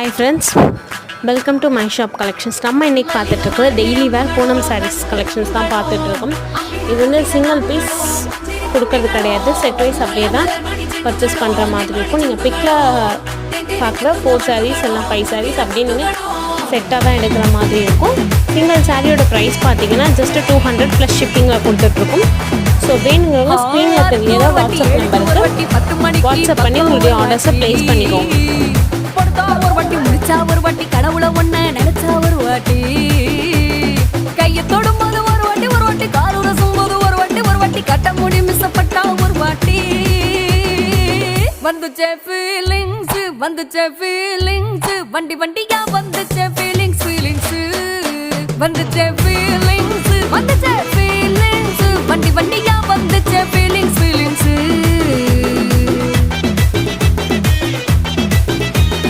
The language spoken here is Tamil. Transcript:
Hi friends, welcome to my shop collections. நம்ம இன்றைக்கி பார்த்துட்ருக்கோம் daily wear Poonam saris collections தான் பார்த்துட்ருக்கோம். இது வந்து சிங்கிள் பீஸ் கொடுக்கறது கிடையாது, செட் வைஸ் அப்படியே தான் பர்ச்சேஸ் பண்ணுற மாதிரி இருக்கும். நீங்கள் பிக்கில் பார்க்குற 4 சாரீஸ் எல்லாம் 5 சாரீஸ் அப்படியே நீங்கள் செட்டாக தான் எடுக்கிற மாதிரி இருக்கும். சிங்கிள் சாரியோட ப்ரைஸ் பார்த்தீங்கன்னா ஜஸ்ட் 200 ப்ளஸ் ஷிப்பிங்கில் கொடுத்துட்ருக்கோம். ஸோ வேணுங்கிறவங்க ஸ்க்ரீனில் தெரியல வாட்ஸ்அப் நம்பருக்கு வாட்ஸ்அப் பண்ணி உங்களுடைய ஆர்டர்ஸை ப்ளேஸ் பண்ணிக்கோங்க. ஒரு வாட்டி முடிச்சா ஒரு வாட்டி கடவுளை ஒண்ண நினைச்சா ஒரு வாட்டி கையை தொடும்போது ஒரு வாட்டி கால் உரசும் போது ஒரு வாட்டி கட்ட முடி மிஸ்ஸப்பட்டா ஒரு வாட்டி வந்துச்சே ஃபீலிங்ஸ் வண்டி வண்டியா வந்துச்சே ஃபீலிங்ஸ் வந்துச்சே ஃபீலிங்ஸ் வந்துச்சே